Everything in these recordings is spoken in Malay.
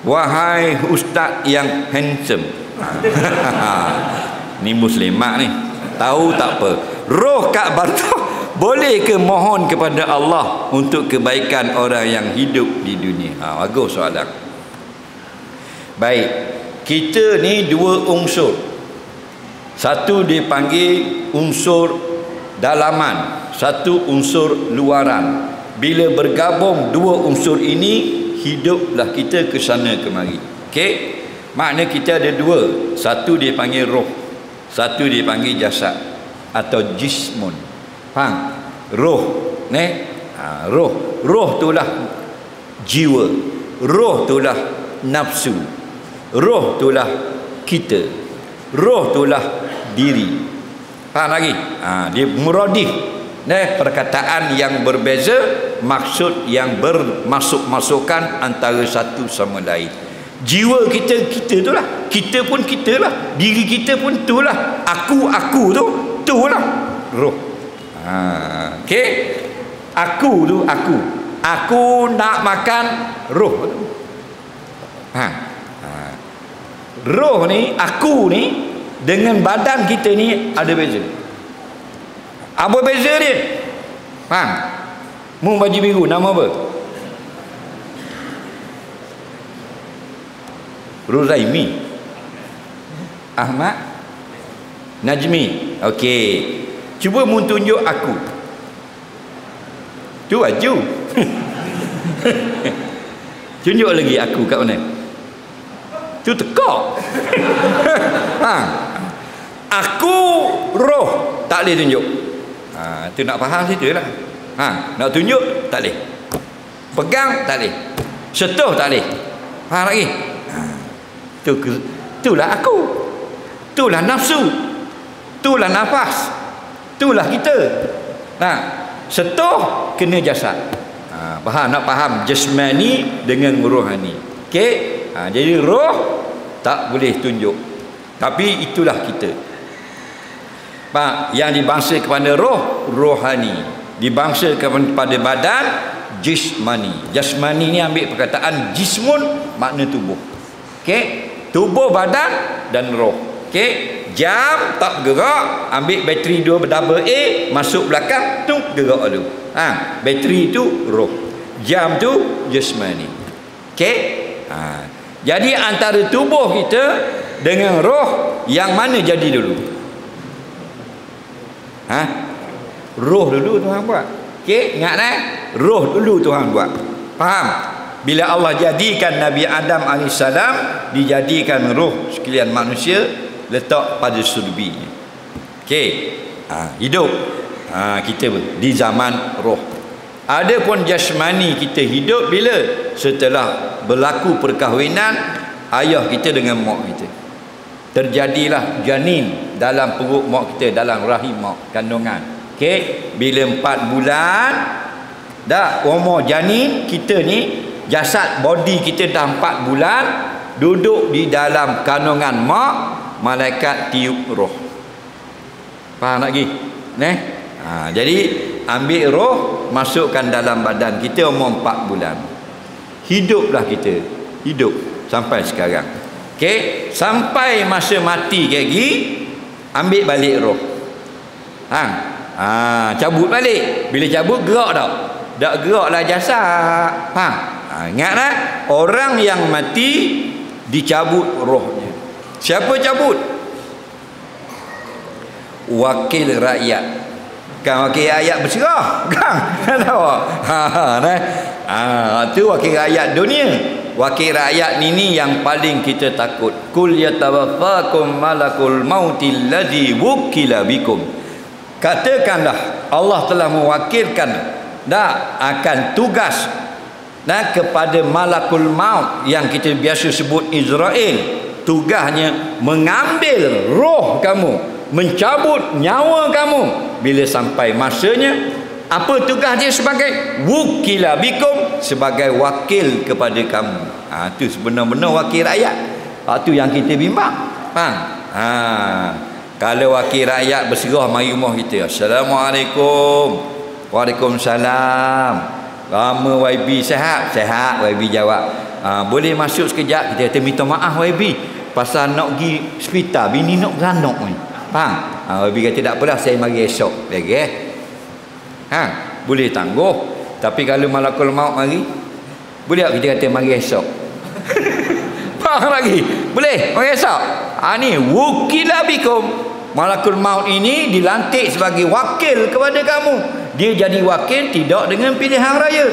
Wahai ustaz yang handsome. Ni muslimat ni. Tahu tak apa. Roh Kak Bartok boleh ke mohon kepada Allah untuk kebaikan orang yang hidup di dunia? Bagus soalan. Baik. Kita ni dua unsur. Satu dipanggil unsur dalaman, satu unsur luaran. Bila bergabung dua unsur ini, hiduplah kita ke sana kemari. Okey? Makna kita ada dua. Satu dipanggil roh, satu dipanggil jasad atau jismun. Faham? Roh, roh. Roh itulah jiwa. Roh itulah nafsu. Roh itulah kita. Roh itulah diri. Faham lagi? Dia muradif. Perkataan yang berbeza, maksud yang bermasuk-masukan antara satu sama lain. Jiwa kita itulah. Kita pun kita lah. Diri kita pun itulah. Aku itulah roh. Okey. Aku tu aku. Aku nak makan roh tu. Roh ni, aku ni dengan badan kita ni ada beza. Apa beza dia? Faham? Mu baju biru nama apa? Ruzaimi, Ahmad, Najmi. Okey. Cuba mu tunjuk aku. Tu baju. Tunjuk lagi aku kat mana? Tu tekak. Aku roh tak boleh tunjuk. Tu nak faham situ lah. Nak tunjuk tak boleh. Pegang tak boleh. Sentuh tak boleh. Faham lagi? Itulah aku. Itulah nafsu. Itulah nafas. Itulah kita. Sentuh kena jasad. Faham? Nak faham jasmani dengan rohani. Okey? Jadi roh tak boleh tunjuk. Tapi itulah kita. Pak, yang dibangsa kepada roh, rohani. Dibangsa kepada badan, jismani. Jasmani ni ambil perkataan jismun, makna tubuh. Okey? Tubuh, badan dan roh. Okey? Jam tak bergerak, ambil bateri 2 double A, masuk belakang, tu gerak dulu. Bateri tu roh. Jam tu jasmani. Okey? Jadi antara tubuh kita dengan roh, yang mana jadi dulu? Roh dulu Tuhan buat. Okey, ingat roh dulu Tuhan buat. Faham? Bila Allah jadikan Nabi Adam AS, dijadikan roh sekalian manusia, letak pada sulbinya. Okey, hidup kita di zaman roh. Adapun jasmani kita hidup bila? Setelah berlaku perkahwinan ayah kita dengan mak kita. Terjadilah janin dalam perut mak kita, dalam rahim mak, kandungan. Okey, bila 4 bulan dah umur janin kita ni, jasad body kita dah 4 bulan duduk di dalam kandungan mak, malaikat tiup roh. Faham lagi? Jadi ambil roh, masukkan dalam badan kita umur 4 bulan. Hiduplah kita. Hidup sampai sekarang. Okey, sampai masa mati lagi, ambil balik roh. Cabut balik. Bila cabut, gerak tak? Tak geraklah jasad. Faham? Ingatlah, orang yang mati dicabut rohnya. Siapa cabut? Wakil rakyat. Kan wakil rakyat berserah. Kan tahu? Tu wakil rakyat dunia. Wakil rakyat ni yang paling kita takut. Kul yatawaffakum malakul mautil ladzi wukila bikum. Katakanlah, Allah telah mewakilkan akan tugas kepada malakul maut yang kita biasa sebut Israel. Tugasnya mengambil roh kamu, mencabut nyawa kamu bila sampai masanya. Apa tugas dia sebagai wukila bikum, sebagai wakil kepada kamu. Itu sebenar-benar wakil rakyat. Itu yang kita bimbang. Kalau wakil rakyat berserah mari rumah kita, Assalamualaikum. Waalaikumsalam. Lama YB sihat? Sihat. YB jawab, Boleh masuk sekejap, kita kata minta maaf YB pasal nak pergi hospital, bini nak beranak ni. Faham? YB kata tak apalah, saya mari esok. Okey. Boleh tangguh. Tapi kalau malakul maut mari, boleh tak kita kata mari esok? Faham lagi? Boleh mari esok. Ni wukila bikum. Malakul maut ini dilantik sebagai wakil kepada kamu. Dia jadi wakil tidak dengan pilihan raya,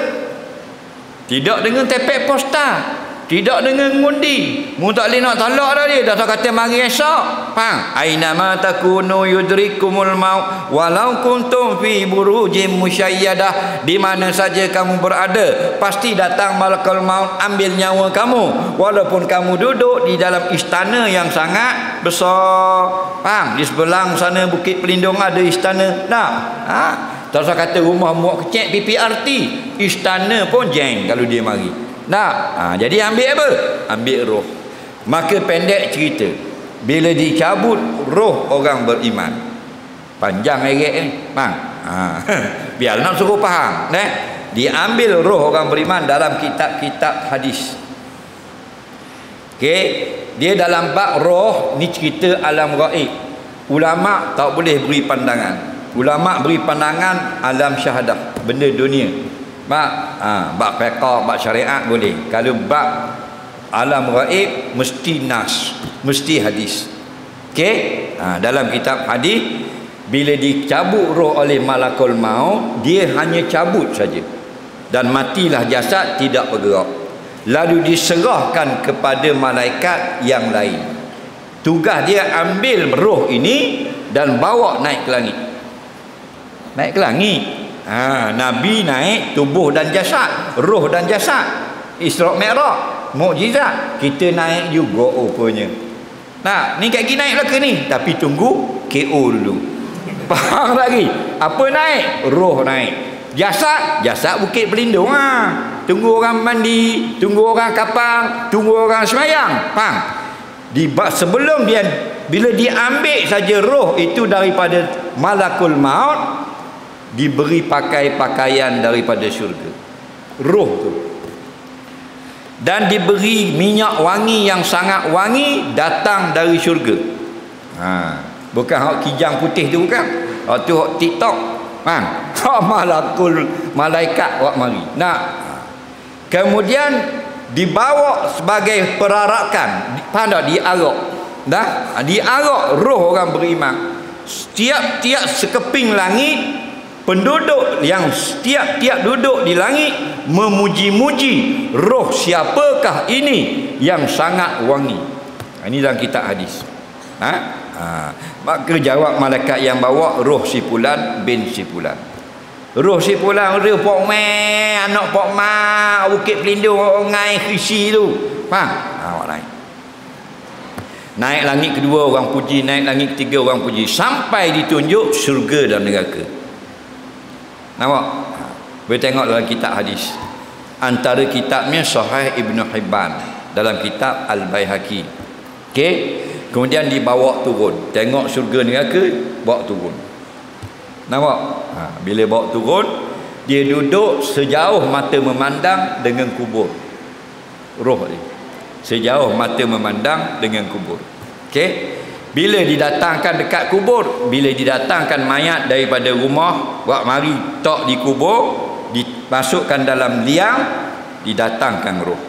tidak dengan tepek posta, tidak dengan ngundi. Mu tak boleh nak talak dah dia. Dah kata mari esok. Faham? Aina ma takunu yudrikumul maut walau kuntum fi burujim musyayyadah. Di mana saja kamu berada, pasti datang malakul maut ambil nyawa kamu, walaupun kamu duduk di dalam istana yang sangat besar. Faham? Di sebelah sana Bukit Pelindung ada istana. Tak usah kata rumah muak kecil PPRT, istana pun jeng kalau dia mari. Jadi ambil apa? Ambil roh. Maka pendek cerita, bila dicabut roh orang beriman, panjang ayat ni, bang. Biar nak suruh faham, diambil roh orang beriman dalam kitab-kitab hadis. Okey, dia dalam bab roh ni cerita alam gaib. Ulama tak boleh beri pandangan. Ulama beri pandangan alam syahadah, benda dunia. Bab fiqh, bab syariat boleh. Kalau bab alam gaib mesti nas, mesti hadis. Okey? Dalam kitab hadis, bila dicabut roh oleh malakul maut, dia hanya cabut saja dan matilah jasad, tidak bergerak. Lalu diserahkan kepada malaikat yang lain. Tugas dia ambil roh ini dan bawa naik ke langit. Naik ke langit. Nabi naik tubuh dan jasad, roh dan jasad. Isra Mi'raj, mukjizat. Kita naik juga rupanya. Ni kat gini naik lah ke ni, tapi tunggu KO dulu. Faham lagi? Apa naik? Roh naik. Jasad Bukit Pelindung. Tunggu orang mandi, tunggu orang kapal, tunggu orang semayang. Faham? Sebelum dia, bila diambil saja roh itu daripada malakul maut, diberi pakaian daripada syurga, roh tu, dan diberi minyak wangi yang sangat wangi datang dari syurga. Bukan hak kijang putih tu, bukan. Tu hak TikTok. Malaikat wak mari. Kemudian dibawa sebagai perarakan. Faham tak? Diarak. Diarak roh orang beriman. Tiap-tiap sekeping langit, penduduk yang tiap-tiap duduk di langit memuji-muji roh siapakah ini yang sangat wangi. Ini dalam kitab hadis. Maka jawab malaikat yang bawa, roh si fulan bin si fulan. Roh si fulan, roh Pok Mai, anak Pok Mak, Bukit Pelindung, ngai khisi tu. Faham? Naik langit kedua orang puji, naik langit ketiga orang puji, sampai ditunjuk syurga dan neraka. Nampak? Boleh tengok dalam kitab hadis. Antara kitabnya Sahih Ibn Hibban, dalam kitab Al-Baihaqi. Okey? Kemudian dibawa turun. Tengok syurga neraka, bawa turun. Nampak? Bila bawa turun, dia duduk sejauh mata memandang dengan kubur. Roh dia sejauh mata memandang dengan kubur. Okey? Bila didatangkan dekat kubur, bila didatangkan mayat daripada rumah, buat mari tok di kubur, dimasukkan dalam liang, didatangkan roh.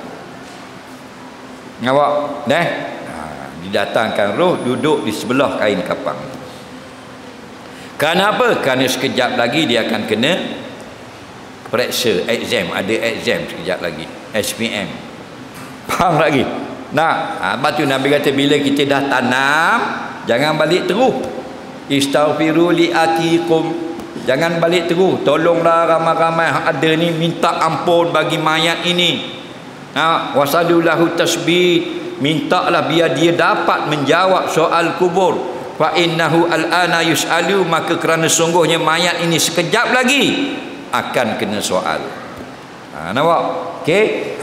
Nampak? Didatangkan roh, duduk di sebelah kain kapang. Kenapa? Kerana sekejap lagi dia akan kena periksa, exam, ada exam sekejap lagi, SPM. Faham lagi? Lepas tu Nabi kata, bila kita dah tanam, jangan balik terus. Istaghfiru li akikum, jangan balik terus. Tolonglah ramai-ramai ada ni minta ampun bagi mayat ini. Wasadulahu tasbih, mintalah biar dia dapat menjawab soal kubur. Fa innahu al-ana yus'alu, maka kerana sungguhnya mayat ini sekejap lagi akan kena soal. Nampak? Okey?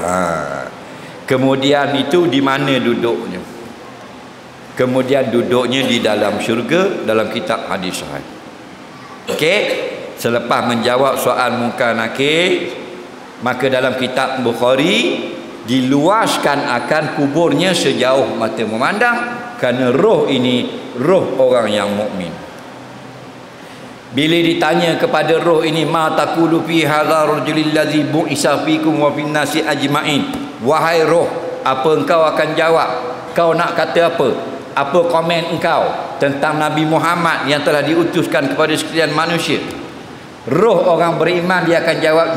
Kemudian itu di mana duduknya? Kemudian duduknya di dalam syurga, dalam kitab hadis sahih. Okey? Selepas menjawab soal Munkar Nakir, maka dalam kitab Bukhari diluaskan akan kuburnya sejauh mata memandang, kerana roh ini roh orang yang mukmin. Bila ditanya kepada roh ini, ma taqulu fi hadzal rajulil ladzi bu'isa fikum wa fin nasi ajma'in, wahai roh, apa engkau akan jawab? Kau nak kata apa? Apa komen engkau tentang Nabi Muhammad yang telah diutuskan kepada sekalian manusia? Roh orang beriman dia akan jawab,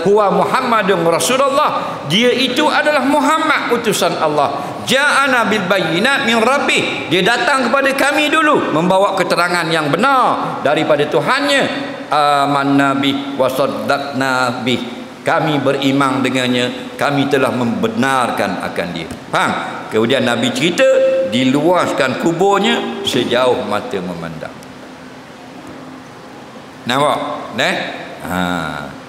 huwa Muhammadun Rasulullah, dia itu adalah Muhammad utusan Allah. Ja'ana bil bayyinat min rabbih, dia datang kepada kami dulu membawa keterangan yang benar daripada Tuhannya. Amanna bih wa saddaqna bih, kami beriman dengannya, kami telah membenarkan akan dia. Faham? Kemudian Nabi cerita diluaskan kuburnya sejauh mata memandang. Nampak?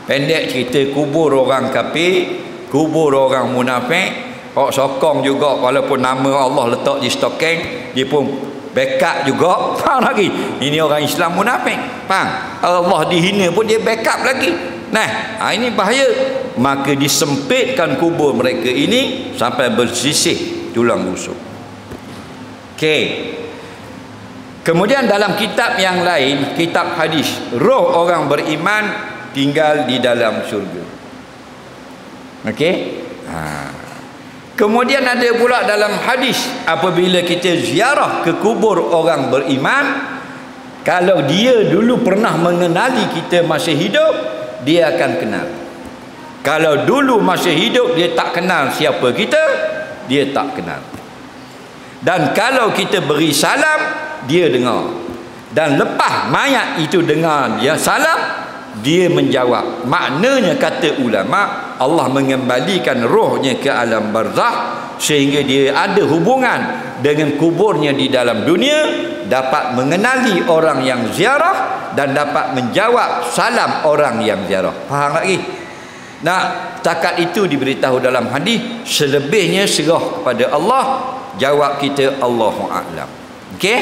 Pendek cerita kubur orang kafir, kubur orang munafik. Orang sokong juga, walaupun nama Allah letak di stokeng, dia pun backup juga. Faham lagi? Ini orang Islam munafik. Faham? Allah dihina pun dia backup lagi. Ini bahaya. Maka disempitkan kubur mereka ini sampai bersisih tulang rusuk. Okey. Kemudian dalam kitab yang lain, kitab hadis, roh orang beriman tinggal di dalam syurga. Okey? Kemudian ada pula dalam hadis, apabila kita ziarah ke kubur orang beriman, kalau dia dulu pernah mengenali kita masih hidup, dia akan kenal. Kalau dulu masih hidup dia tak kenal siapa kita, dia tak kenal. Dan kalau kita beri salam, dia dengar. Dan lepas mayat itu dengar dia salam, dia menjawab. Maknanya kata ulama, Allah mengembalikan rohnya ke alam barzakh sehingga dia ada hubungan dengan kuburnya di dalam dunia, dapat mengenali orang yang ziarah dan dapat menjawab salam orang yang ziarah. Faham lagi? Takat itu diberitahu dalam hadis. Selebihnya serah kepada Allah, jawab kita Allahu a'lam. Okey?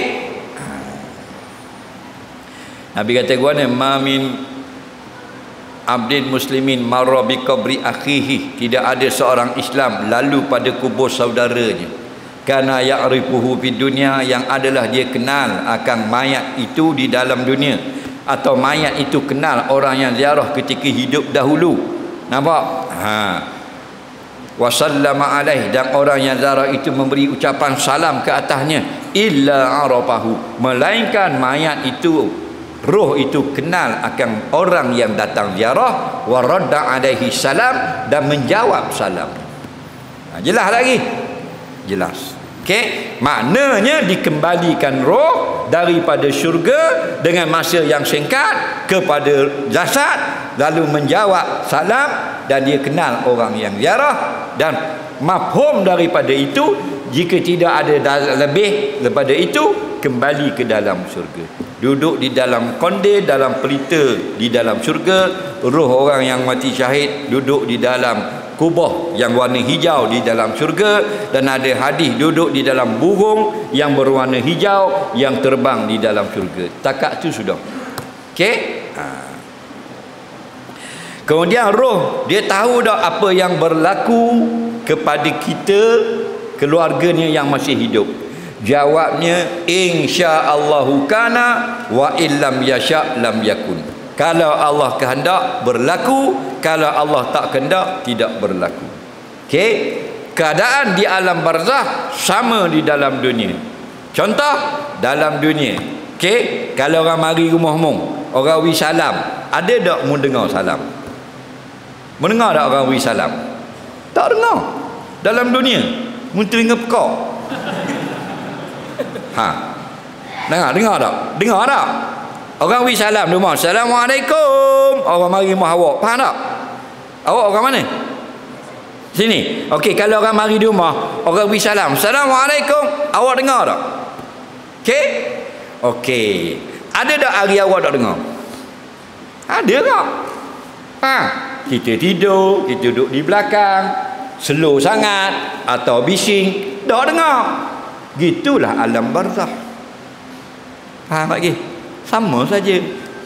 Nabi kata gua ni, mamin abdin muslimin marra bi qabri akhihi, tidak ada seorang Islam lalu pada kubur saudaranya, kana ya'rifuhu fid dunya, yang adalah dia kenal akan mayat itu di dalam dunia, atau mayat itu kenal orang yang ziarah ketika hidup dahulu. Nampak? Wa sallama alaih, dan orang yang ziarah itu memberi ucapan salam ke atasnya, illa arafahu, melainkan mayat itu, roh itu kenal akan orang yang datang ziarah, wa radda alaihi salam, dan menjawab salam. Jelas lagi? Jelas. Okey, maknanya dikembalikan roh daripada syurga dengan masa yang singkat kepada jasad, lalu menjawab salam, dan dia kenal orang yang ziarah. Dan mafhum daripada itu, jika tidak ada lebih daripada itu, kembali ke dalam syurga, duduk di dalam konde, dalam pelita di dalam syurga. Roh orang yang mati syahid duduk di dalam kubah yang warna hijau di dalam syurga. Dan ada hadis duduk di dalam burung yang berwarna hijau yang terbang di dalam syurga. Takat itu sudah. Okey? Kemudian roh dia tahu dah apa yang berlaku kepada kita, keluarganya yang masih hidup. Jawabnya, insyaallahu kana wa illam yasha lam yakun. Kalau Allah kehendak berlaku, kalau Allah tak kehendak tidak berlaku. Okey, keadaan di alam barzakh sama di dalam dunia. Contoh dalam dunia, okey, kalau orang mari rumahmu, orang wi salam, ada tak mu dengar salam? Mendengar tak orang wi salam? Tak dengar. Dalam dunia mu telinga pekak. Dengar tak? Dengar tak? Orang wi salam di rumah, Assalamualaikum. Orang mari rumah awak, faham tak? Awak orang mana? Sini. Okey, kalau orang mari di rumah, orang wi salam, Assalamualaikum. Awak dengar tak? Okey? Okey. Ada tak hari awak tak dengar? Ada tak? Kita tidur, kita duduk di belakang, slow sangat atau bising, tak dengar. Gitulah alam barzakh. Faham lagi? Sama saja.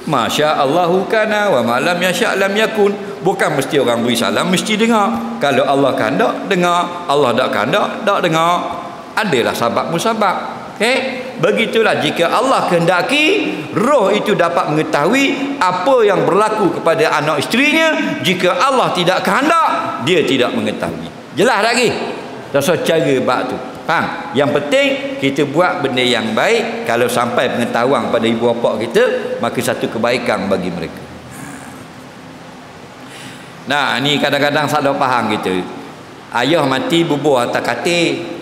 Masya Allahu kana wa ma lam yasha lam yakun. Bukan mesti orang beri salam mesti dengar. Kalau Allah kehendak dengar, Allah tak kehendak tak dengar. Adalah sabab musabab. Okey, begitulah jika Allah kehendaki, roh itu dapat mengetahui apa yang berlaku kepada anak isterinya. Jika Allah tidak kehendak, dia tidak mengetahui. Jelas lagi? So cara bab tu. Faham? Yang penting kita buat benda yang baik. Kalau sampai pengetahuan pada ibu bapa kita, maka satu kebaikan bagi mereka. Nah, ni kadang-kadang salah faham kita. Ayah mati bubur atas katil.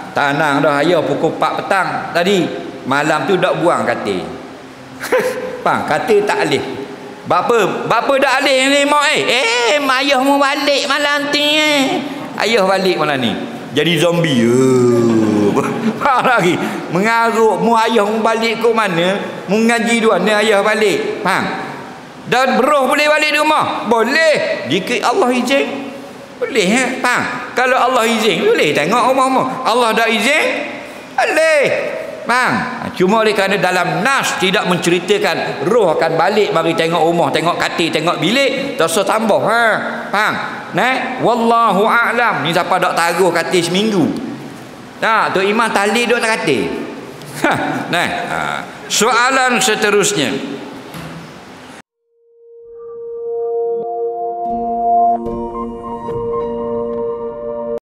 Tanang dah ayah pukul 4 petang tadi. Malam tu dak buang katil. Faham? Katil tak alih. Bapa dak alih ni mak ayah mau balik malam tu ayah balik malam ni. Jadi zombie. Faham lagi? Mengarut mu ayah mau balik ke mana? Mu ngaji dua ni ayah balik. Faham? Dan roh boleh balik di rumah? Boleh. Jika Allah izin. Boleh faham? Kalau Allah izin boleh tengok rumah-rumah. Allah dah izin boleh. Faham? Cuma oleh kerana dalam nas tidak menceritakan roh akan balik mari tengok rumah, tengok katil, tengok bilik, tak usah tambah. Faham? Nah, wallahu a'lam. Ni siapa dak taruh katil seminggu. Nah, tu imam tahlil duk atas katil. Nah, soalan seterusnya.